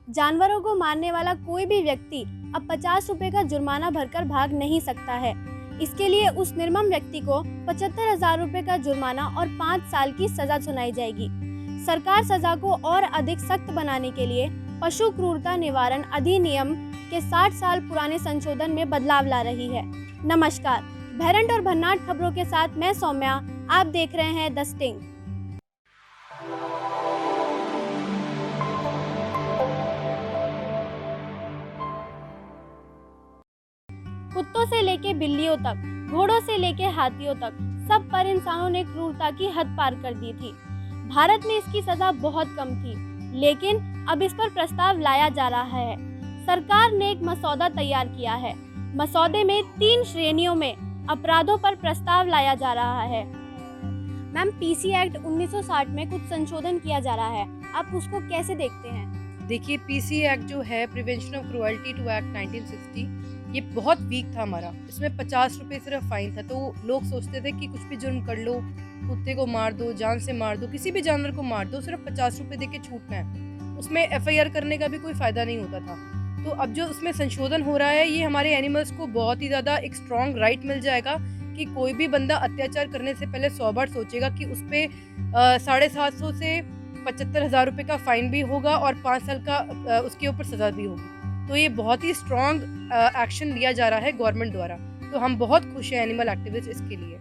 जानवरों को मारने वाला कोई भी व्यक्ति अब 50 रुपए का जुर्माना भरकर भाग नहीं सकता है। इसके लिए उस निर्मम व्यक्ति को 75,000 रुपए का जुर्माना और 5 साल की सजा सुनाई जाएगी। सरकार सजा को और अधिक सख्त बनाने के लिए पशु क्रूरता निवारण अधिनियम के 60 साल पुराने संशोधन में बदलाव ला रही है। नमस्कार, भैरंट और भन्नाट खबरों के साथ मैं सौम्या, आप देख रहे हैं द स्टिंग। कुत्तों से लेके बिल्लियों तक, घोड़ों से लेके हाथियों तक, सब पर इंसानों ने क्रूरता की हद पार कर दी थी। भारत में इसकी सजा बहुत कम थी, लेकिन अब इस पर प्रस्ताव लाया जा रहा है। सरकार ने एक मसौदा तैयार किया है। मसौदे में 3 श्रेणियों में अपराधों पर प्रस्ताव लाया जा रहा है। मैम, पीसी एक्ट 1960 में कुछ संशोधन किया जा रहा है, आप उसको कैसे देखते हैं? देखिए, पीसी एक्ट जो है, prevention of cruelty to act 1960, ये बहुत वीक था हमारा। इसमें 50 रुपए सिर्फ फाइन था। तो लोग सोचते थे कि कुछ भी जुर्म कर लो, कुत्ते को मार दो, जान से मार दो, किसी भी जानवर को मार दो, सिर्फ 50 रुपए दे के छूटना है। उसमें एफआईआर करने का भी कोई फायदा नहीं होता था। तो अब जो उसमें संशोधन हो रहा है, ये हमारे एनिमल्स को बहुत ही ज़्यादा एक स्ट्रॉन्ग राइट मिल जाएगा कि कोई भी बंदा अत्याचार करने से पहले 100 बार सोचेगा कि उस पर 750 से 75,000 रुपये का फाइन भी होगा और 5 साल का उसके ऊपर सज़ा भी होगी। तो ये बहुत ही स्ट्रॉन्ग एक्शन लिया जा रहा है गवर्नमेंट द्वारा। तो हम बहुत खुश हैं एनिमल एक्टिविस्ट इसके लिए।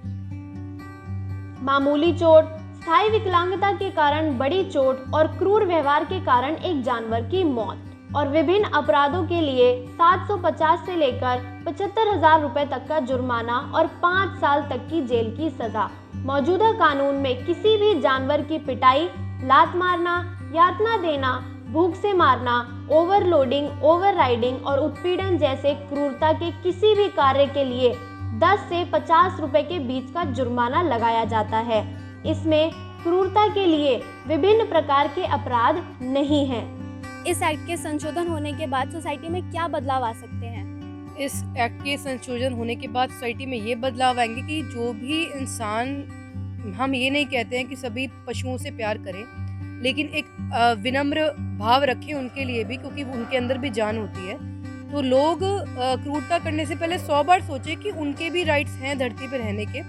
मामूली चोट, स्थायी विकलांगता के कारण बड़ी चोट और क्रूर व्यवहार के कारण एक जानवर की मौत और विभिन्न अपराधों के लिए 750 से लेकर 75,000 रुपए तक का जुर्माना और 5 साल तक की जेल की सजा। मौजूदा कानून में किसी भी जानवर की पिटाई, लात मारना, यातना देना, भूख से मारना, ओवरलोडिंग, ओवरराइडिंग और उत्पीड़न जैसे क्रूरता के किसी भी कार्य के लिए 10 से 50 रुपए के बीच का जुर्माना लगाया जाता है। इसमें क्रूरता के लिए विभिन्न प्रकार के अपराध नहीं हैं। इस एक्ट के संशोधन होने के बाद सोसाइटी में क्या बदलाव आ सकते हैं? इस एक्ट के संशोधन होने के बाद सोसाइटी में ये बदलाव आएंगे कि जो भी इंसान, हम ये नहीं कहते हैं कि सभी पशुओं से प्यार करें, लेकिन एक विनम्र भाव रखें उनके लिए भी, क्योंकि उनके अंदर भी जान होती है। तो लोग क्रूरता करने से पहले 100 बार सोचें कि उनके भी राइट्स हैं धरती पर रहने के।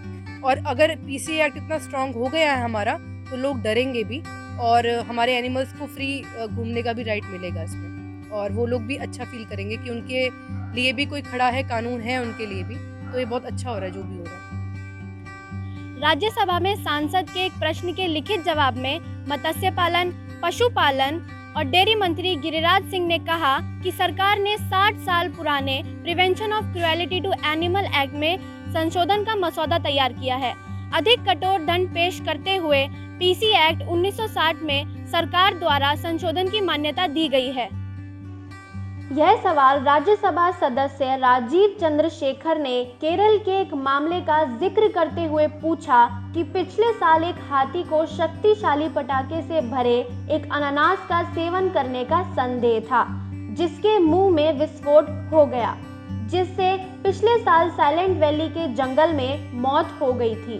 और अगर पीसी एक्ट इतना स्ट्रांग हो गया है हमारा, तो लोग डरेंगे भी और हमारे एनिमल्स को फ्री घूमने का भी राइट मिलेगा इसमें। और वो लोग भी अच्छा फील करेंगे कि उनके लिए भी कोई खड़ा है, कानून है उनके लिए भी। तो ये बहुत अच्छा हो रहा है जो भी हो रहा है। राज्यसभा में सांसद के एक प्रश्न के लिखित जवाब में मत्स्य पालन, पशुपालन और डेयरी मंत्री गिरिराज सिंह ने कहा कि सरकार ने 60 साल पुराने prevention of cruelty to animal act में संशोधन का मसौदा तैयार किया है। अधिक कठोर दंड पेश करते हुए पीसी एक्ट 1960 में सरकार द्वारा संशोधन की मान्यता दी गई है। यह सवाल राज्यसभा सदस्य राजीव चंद्रशेखर ने केरल के एक मामले का जिक्र करते हुए पूछा कि पिछले साल एक हाथी को शक्तिशाली पटाखे से भरे एक अनानास का सेवन करने का संदेह था, जिसके मुंह में विस्फोट हो गया, जिससे पिछले साल साइलेंट वैली के जंगल में मौत हो गई थी।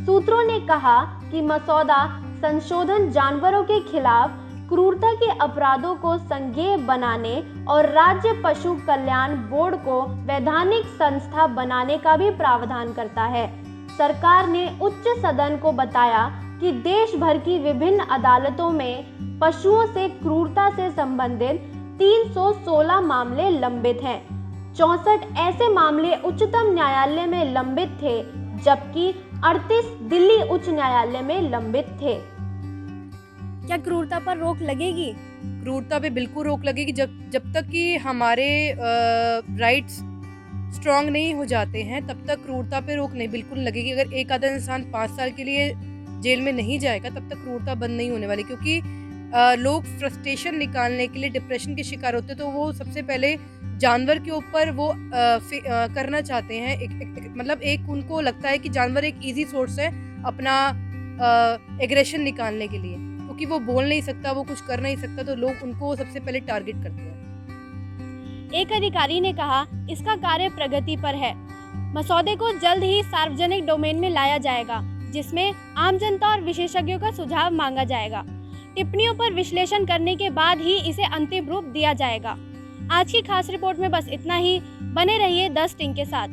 सूत्रों ने कहा कि मसौदा संशोधन जानवरों के खिलाफ क्रूरता के अपराधों को संज्ञेय बनाने और राज्य पशु कल्याण बोर्ड को वैधानिक संस्था बनाने का भी प्रावधान करता है। सरकार ने उच्च सदन को बताया कि देश भर की विभिन्न अदालतों में पशुओं से क्रूरता से संबंधित 316 मामले लंबित हैं। 64 ऐसे मामले उच्चतम न्यायालय में लंबित थे, जबकि 38 दिल्ली उच्च न्यायालय में लंबित थे। क्या क्रूरता पर रोक लगेगी? क्रूरता पे बिल्कुल रोक लगेगी। जब तक कि हमारे राइट्स स्ट्रांग नहीं हो जाते हैं, तब तक क्रूरता पे रोक नहीं बिल्कुल लगेगी। अगर एक आधा इंसान 5 साल के लिए जेल में नहीं जाएगा, तब तक क्रूरता बंद नहीं होने वाली। क्योंकि लोग फ्रस्ट्रेशन निकालने के लिए डिप्रेशन के शिकार होते हैं, तो वो सबसे पहले जानवर के ऊपर वो करना चाहते हैं। मतलब एक उनको लगता है कि जानवर एक इजी सोर्स है अपना एग्रेशन निकालने के लिए, क्योंकि वो बोल नहीं सकता, वो कुछ कर नहीं सकता, तो लोग उनको सबसे पहले टारगेट करते हैं। एक अधिकारी ने कहा, इसका कार्य प्रगति पर है। मसौदे को जल्द ही सार्वजनिक डोमेन में लाया जाएगा, जिसमें आम जनता और विशेषज्ञों का सुझाव मांगा जाएगा। टिप्पणियों पर विश्लेषण करने के बाद ही इसे अंतिम रूप दिया जाएगा। आज की खास रिपोर्ट में बस इतना ही। बने रहिए 10 टिंग के साथ।